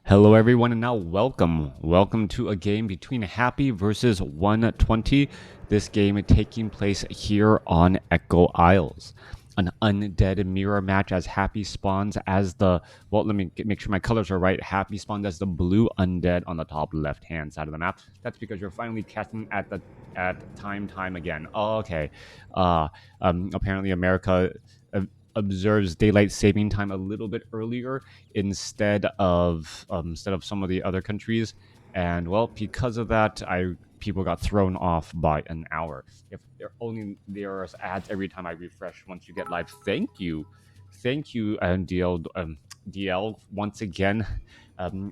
Hello everyone and now welcome to a game between Happy versus 120. This game taking place here on Echo Isles. An undead mirror match as Happy spawns as let me make sure my colors are right. Happy spawns as the blue undead on the top left hand side of the map. That's because you're finally casting at time again. Oh, okay. Apparently America observes daylight saving time a little bit earlier instead of some of the other countries, and well, because of that, people got thrown off by an hour. If there only there's ads every time I refresh once you get live. Thank you, and DL once again.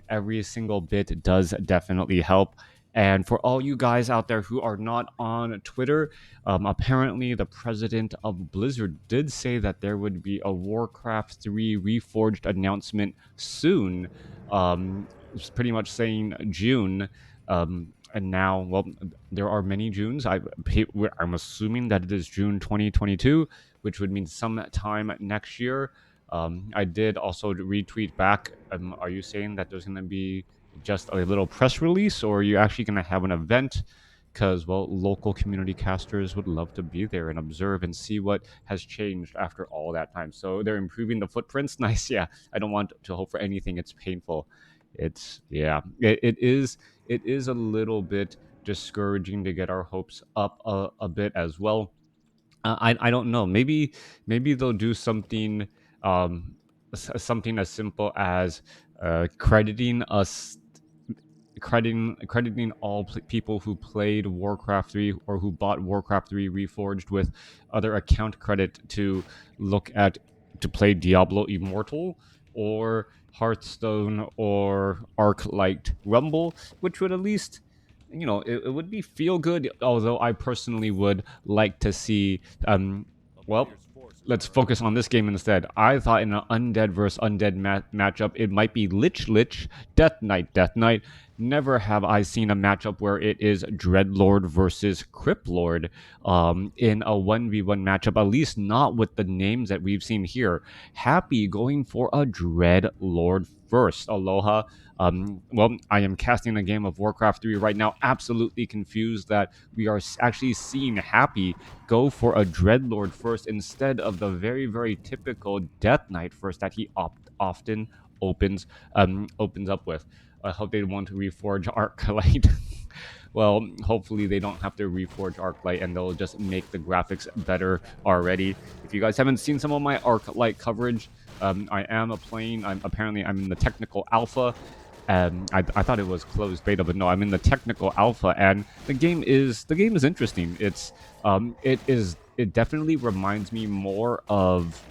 Every single bit does definitely help. And for all you guys out there who are not on Twitter, apparently the president of Blizzard did say that there would be a WarCraft 3 Reforged announcement soon. It's pretty much saying June. And now, well, there are many Junes. I'm assuming that it is June 2022, which would mean sometime next year. I did also retweet back. Are you saying that there's going to be just a little press release, or are you actually going to have an event? Because, well, local community casters would love to be there and observe and see what has changed after all that time. So they're improving the footprints. Nice. Yeah, I don't want to hope for anything. It's painful. It is a little bit discouraging to get our hopes up a bit as well. I don't know. Maybe they'll do something something as simple as crediting us crediting all people who played Warcraft 3 or who bought Warcraft 3 Reforged with other account credit to play Diablo Immortal or Hearthstone or Arclight Rumble, which would at least, it would be feel good. Although I personally would like to see, well, let's focus on this game instead. I thought in an undead versus undead matchup, it might be Lich, Death Knight. Never have I seen a matchup where it is Dreadlord versus Cryptlord in a 1v1 matchup, at least not with the names that we've seen here. Happy going for a Dreadlord first. Aloha. Well, I am casting a game of Warcraft 3 right now, absolutely confused that we are actually seeing Happy go for a Dreadlord first instead of the very, very typical Death Knight first that he often opens up with. I hope they want to reforge Arclight. Well, hopefully they don't have to reforge Arclight and they'll just make the graphics better already. If you guys haven't seen some of my Arclight coverage, I am I'm in the technical alpha. I thought it was closed beta, but no, I'm in the technical alpha, and the game is interesting. It definitely reminds me more of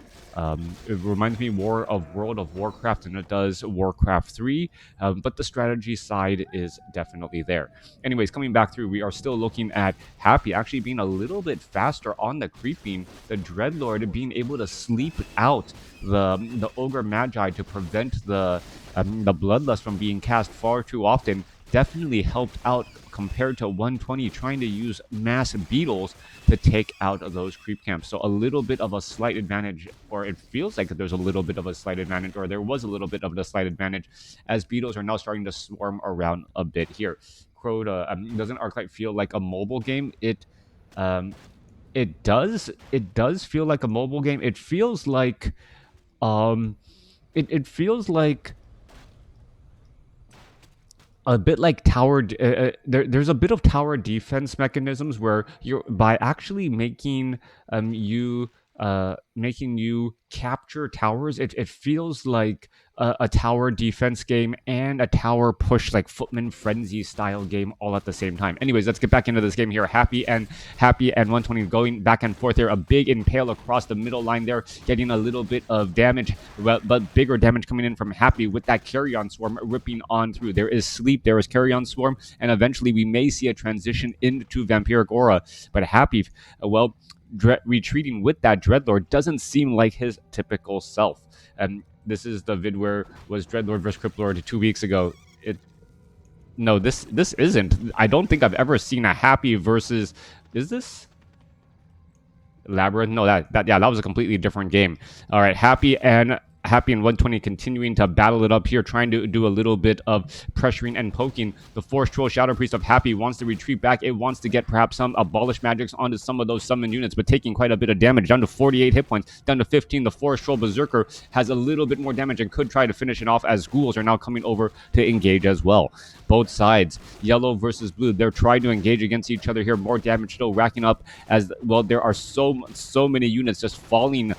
World of Warcraft than it does Warcraft 3, but the strategy side is definitely there. Anyways, coming back through, we are still looking at Happy actually being a little bit faster on the creeping, the Dreadlord being able to sleep out the Ogre Magi to prevent the Bloodlust from being cast far too often. Definitely helped out compared to 120 trying to use mass beetles to take out those creep camps. So a little bit of a slight advantage, or it feels like there's a little bit of a slight advantage, or there was a little bit of a slight advantage as beetles are now starting to swarm around a bit here. Crota, doesn't Arclight feel like a mobile game? It does feel like a mobile game. It feels like it feels like a bit like there's a bit of tower defense mechanisms where you're by actually making you capture towers. It feels like a tower defense game and a tower push, like Footman Frenzy style game all at the same time. Anyways, let's get back into this game here. Happy and 120 going back and forth there. A big impale across the middle line there, getting a little bit of damage, but bigger damage coming in from Happy with that Carrion Swarm ripping on through. There is Sleep, there is Carrion Swarm, and eventually we may see a transition into Vampiric Aura. But Happy, retreating with that Dreadlord doesn't seem like his typical self. And this is the vid where was Dreadlord versus Cryptlord 2 weeks ago. No, this isn't. I don't think I've ever seen a Happy versus. Is this Labyrinth? No, that was a completely different game. All right, Happy and Happy and 120 continuing to battle it up here, trying to do a little bit of pressuring and poking. The Force Troll Shadow Priest of Happy wants to retreat back. It wants to get perhaps some Abolish Magics onto some of those summon units, but taking quite a bit of damage. Down to 48 hit points, down to 15. The Force Troll Berserker has a little bit more damage and could try to finish it off, as ghouls are now coming over to engage as well. Both sides, yellow versus blue, they're trying to engage against each other here. More damage still racking up, as well. There are so many units just falling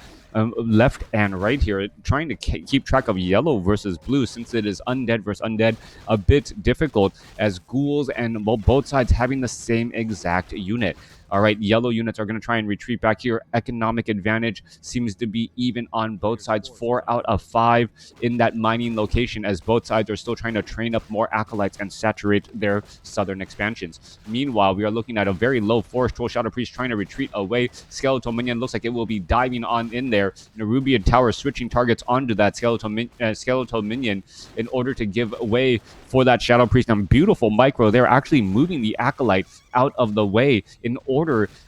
left and right here, trying to keep track of yellow versus blue, since it is undead versus undead, a bit difficult, as ghouls and both sides having the same exact unit. All right, yellow units are going to try and retreat back here. Economic advantage seems to be even on both sides. 4 out of 5 in that mining location, as both sides are still trying to train up more acolytes and saturate their southern expansions. Meanwhile, we are looking at a very low Forest Troll Shadow Priest trying to retreat away. Skeletal Minion looks like it will be diving on in there. Nerubian Tower switching targets onto that Skeletal Minion in order to give way for that Shadow Priest. And beautiful micro, they're actually moving the acolyte out of the way in order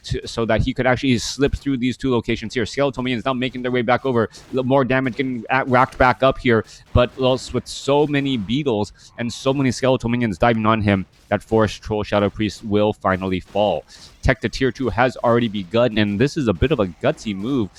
to, so that he could actually slip through these two locations here. Skeletal Minions now making their way back over. More damage getting racked back up here, but with so many beetles and so many Skeletal Minions diving on him, that Forest Troll Shadow Priest will finally fall. Tech to tier 2 has already begun, and this is a bit of a gutsy move.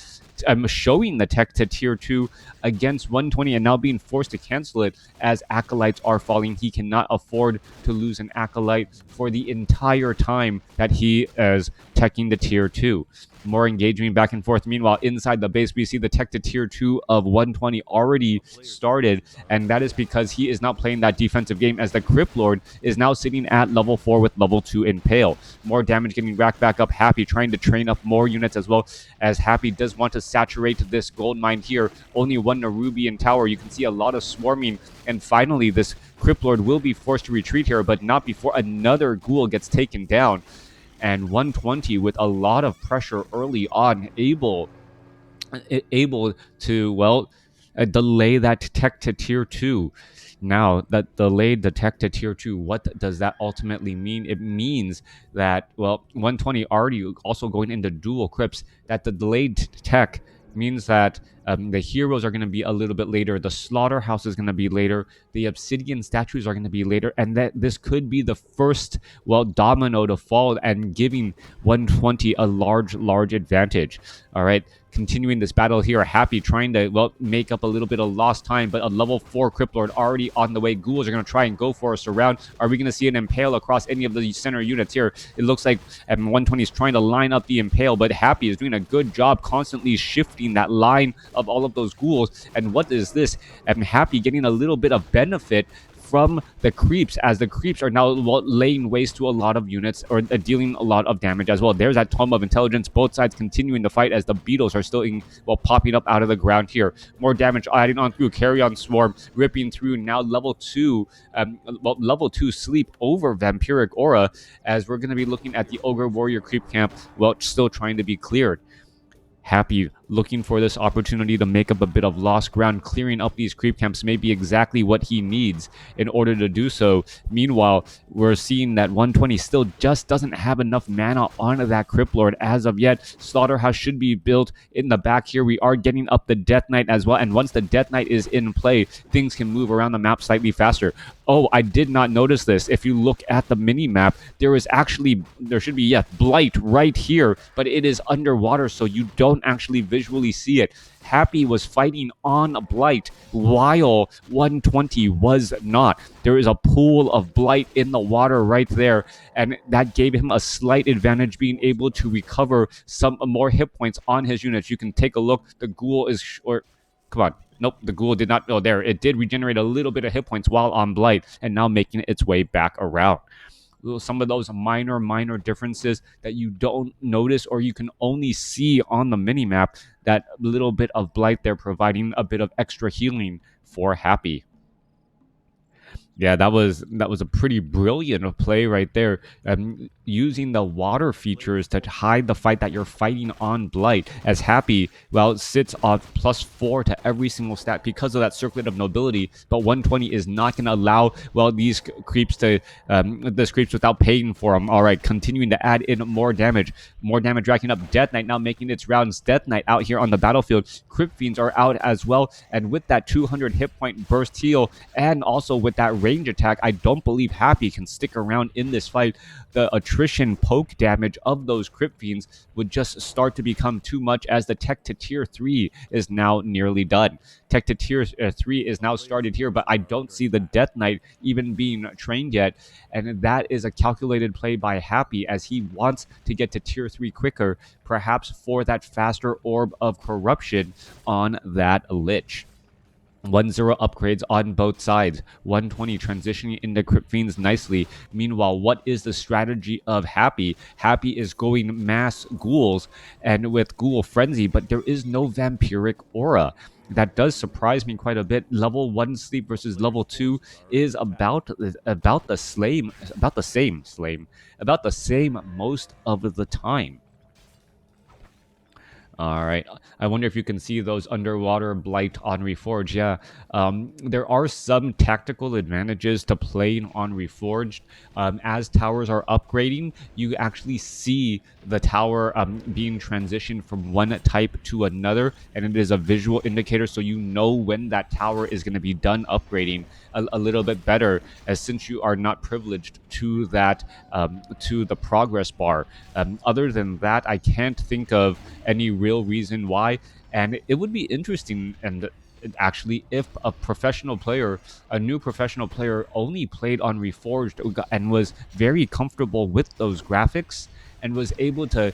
I'm showing the tech to tier 2 against 120 and now being forced to cancel it as acolytes are falling. He cannot afford to lose an acolyte for the entire time that he is teching the tier 2. More engagement back and forth. Meanwhile, inside the base, we see the tech to tier 2 of 120 already started, and that is because he is not playing that defensive game, as the Crypt Lord is now sitting at level 4 with level 2 Impale. More damage getting racked back up. Happy trying to train up more units as well, as Happy does want to saturate this gold mine here. Only one Nerubian Tower. You can see a lot of swarming, and finally this Crypt Lord will be forced to retreat here, but not before another ghoul gets taken down. And 120 with a lot of pressure early on, able to, well, delay that tech to tier 2. Now, that delayed the tech to tier 2, what does that ultimately mean? It means that, well, 120 already also going into dual crypts, that the delayed tech means that the heroes are going to be a little bit later, the slaughterhouse is going to be later, the obsidian statues are going to be later, and that this could be the first, well, domino to fall and giving 120 a large advantage. All right, continuing this battle here, Happy trying to, well, make up a little bit of lost time, but a level 4 Crypt Lord already on the way. Ghouls are going to try and go for a surround. Are we going to see an Impale across any of the center units here? It looks like 120 is trying to line up the Impale, but Happy is doing a good job constantly shifting that line of all of those ghouls. And what is this? Happy getting a little bit of benefit from the creeps, as the creeps are now laying waste to a lot of units, or dealing a lot of damage as well. There's that Tome of Intelligence. Both sides continuing the fight, as the beetles are still popping up out of the ground here. More damage adding on through. Carrion Swarm ripping through. Now level 2 level 2 sleep over Vampiric Aura, as we're going to be looking at the Ogre Warrior creep camp, well, still trying to be cleared. Happy looking for this opportunity to make up a bit of lost ground. Clearing up these creep camps may be exactly what he needs in order to do so. Meanwhile, we're seeing that 120 still just doesn't have enough mana onto that Crypt Lord as of yet. Slaughterhouse should be built in the back here. We are getting up the Death Knight as well, and once the Death Knight is in play, things can move around the map slightly faster. Oh, I did not notice this. If you look at the mini map, there should be, Blight right here, but it is underwater, so you don't actually visually see it. Happy was fighting on Blight while 120 was not. There is a pool of Blight in the water right there, and that gave him a slight advantage, being able to recover some more hit points on his units. You can take a look. The ghoul is short. Come on. Nope, the ghoul did not go there. It did regenerate a little bit of hit points while on Blight, and now making its way back around. Some of those minor differences that you don't notice, or you can only see on the minimap, that little bit of Blight there providing a bit of extra healing for Happy. Yeah, that was a pretty brilliant play right there. Using the water features to hide the fight that you're fighting on Blight. As Happy, well, it sits on +4 to every single stat because of that Circlet of Nobility. But 120 is not going to allow, well, these creeps to this creeps without paying for them. All right, continuing to add in more damage racking up. Death Knight now making its rounds. Death Knight out here on the battlefield. Crypt Fiends are out as well, and with that 200 hit point burst heal, and also with that range attack, I don't believe Happy can stick around in this fight. The attrition poke damage of those Crypt Fiends would just start to become too much, as the tech to tier 3 is now nearly done. Tech to tier 3 is now started here, but I don't see the Death Knight even being trained yet, and that is a calculated play by Happy, as he wants to get to tier 3 quicker, perhaps for that faster Orb of Corruption on that Lich. 1-0 upgrades on both sides. 120 transitioning into Crypt Fiends nicely. Meanwhile, what is the strategy of Happy? Happy is going mass ghouls and with Ghoul Frenzy, but there is no Vampiric Aura. That does surprise me quite a bit. Level 1 sleep versus level 2 is about the same most of the time. All right. I wonder if you can see those underwater blight on Reforged. Yeah, there are some tactical advantages to playing on Reforged. As towers are upgrading, you actually see the tower being transitioned from one type to another, and it is a visual indicator, so you know when that tower is going to be done upgrading a little bit better, as since you are not privileged to that to the progress bar. Other than that, I can't think of any real reason why. And it would be interesting, and actually, if a new professional player, only played on Reforged and was very comfortable with those graphics and was able to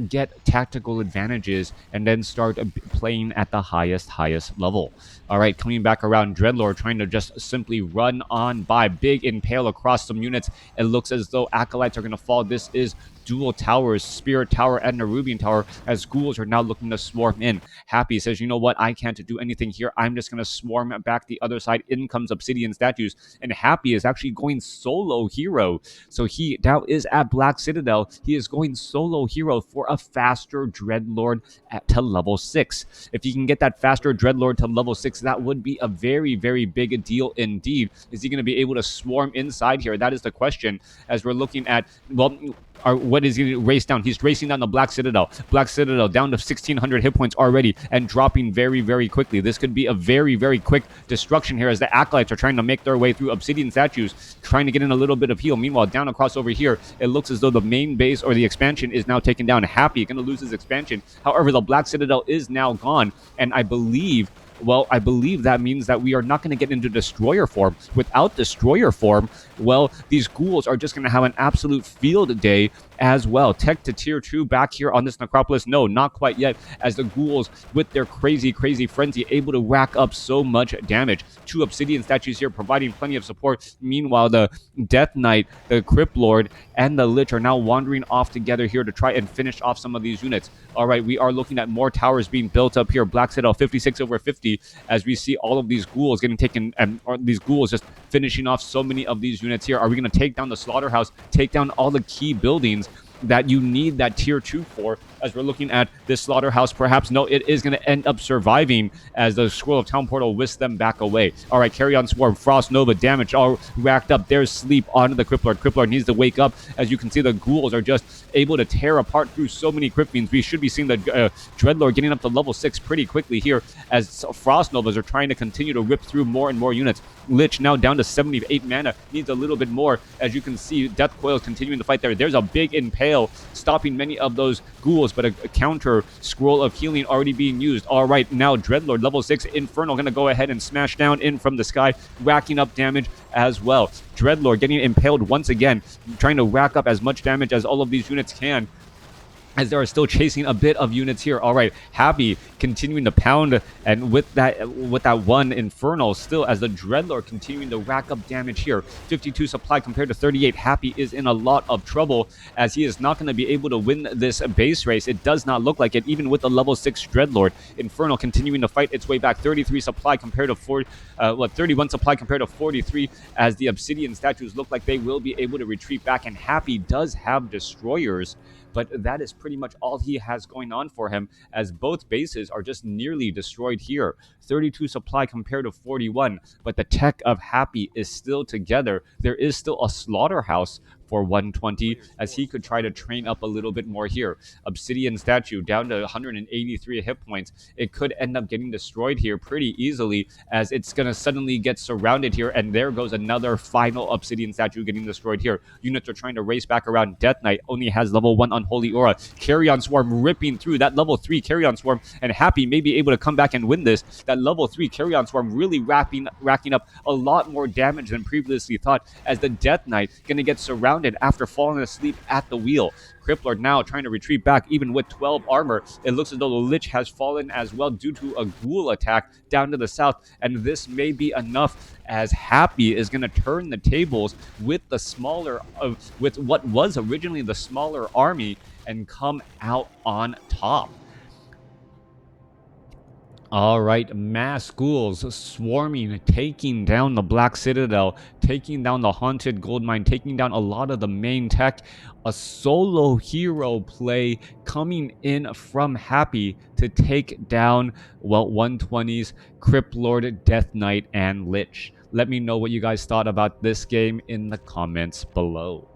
get tactical advantages and then start playing at the highest level. All right, coming back around, Dreadlord trying to just simply run on by. Big impale across some units. It looks as though Acolytes are going to fall. This is dual towers, Spirit Tower and Nerubian Tower, as ghouls are now looking to swarm in. Happy says, you know what, I can't do anything here. I'm just going to swarm back the other side. In comes Obsidian Statues, and Happy is actually going solo hero. So he now is at Black Citadel. He is going solo hero for a faster Dreadlord to level 6. If he can get that faster Dreadlord to level 6, that would be a very, very big deal indeed. Is he going to be able to swarm inside here? That is the question, as we're looking at, well, what is he race down? He's racing down the Black Citadel. Black Citadel down to 1,600 hit points already and dropping very, very quickly. This could be a very, very quick destruction here, as the Acolytes are trying to make their way through Obsidian Statues, trying to get in a little bit of heal. Meanwhile, down across over here, it looks as though the main base or the expansion is now taken down. Happy going to lose his expansion. However, the Black Citadel is now gone, and I believe that means that we are not going to get into Destroyer form. Without Destroyer form, well, these ghouls are just going to have an absolute field day as well. Tech to tier 2 back here on this Necropolis. No, not quite yet, as the ghouls, with their crazy frenzy, able to rack up so much damage. 2 Obsidian Statues here providing plenty of support. Meanwhile, the Death Knight, the Crypt Lord, and the Lich are now wandering off together here to try and finish off some of these units. All right, we are looking at more towers being built up here. Black Citadel 56 over 50, as we see all of these ghouls getting taken, or these ghouls just finishing off so many of these units here. Are we going to take down the Slaughterhouse, take down all the key buildings that you need that tier 2 for, as we're looking at this Slaughterhouse? Perhaps no, it is going to end up surviving, as the Scroll of Town Portal whisks them back away. All right, carry on Swarm, Frost Nova, damage all racked up. There's sleep onto the Crypt Lord. Crypt Lord needs to wake up. As you can see, the ghouls are just able to tear apart through so many Crypt Fiends. We should be seeing the Dreadlord getting up to level 6 pretty quickly here, as Frost Novas are trying to continue to rip through more and more units. Lich now down to 78 mana, needs a little bit more. As you can see, Death Coil is continuing to fight there. There's a big impale stopping many of those ghouls, but a counter Scroll of Healing already being used. All right, now Dreadlord level 6 Infernal going to go ahead and smash down in from the sky, racking up damage as well. Dreadlord getting impaled once again, trying to rack up as much damage as all of these units can. as they are still chasing a bit of units here. All right, Happy continuing to pound, and with that one Inferno still, as the Dreadlord continuing to rack up damage here. 52 supply compared to 38. Happy is in a lot of trouble, as he is not going to be able to win this base race. It does not look like it, even with the level 6 Dreadlord. Inferno continuing to fight its way back. 33 supply compared to 31 supply compared to 43, as the Obsidian statues look like they will be able to retreat back, and Happy does have destroyers, but that is pretty much all he has going on for him, as both bases are just nearly destroyed here. 32 supply compared to 41, but the tech of Happy is still together. There is still a slaughterhouse for 120, as he could try to train up a little bit more here. Obsidian statue down to 183 hit points. It could end up getting destroyed here pretty easily, as it's going to suddenly get surrounded here, and there goes another final Obsidian statue getting destroyed here. Units are trying to race back around. Death Knight only has level 1 Unholy Aura. Carrion Swarm ripping through that level 3 Carrion Swarm, and Happy may be able to come back and win this. That level 3 Carrion Swarm really racking up a lot more damage than previously thought, as the Death Knight going to get surrounded after falling asleep at the wheel. Crippler now trying to retreat back, even with 12 armor. It looks as though the Lich has fallen as well due to a ghoul attack down to the south, and this may be enough, as Happy is going to turn the tables with with what was originally the smaller army and come out on top. All right, mass ghouls swarming, taking down the Black Citadel, taking down the Haunted Gold Mine, taking down a lot of the main tech. A solo hero play coming in from Happy to take down, well, 120's Crypt Lord, Death Knight, and Lich. Let me know what you guys thought about this game in the comments below.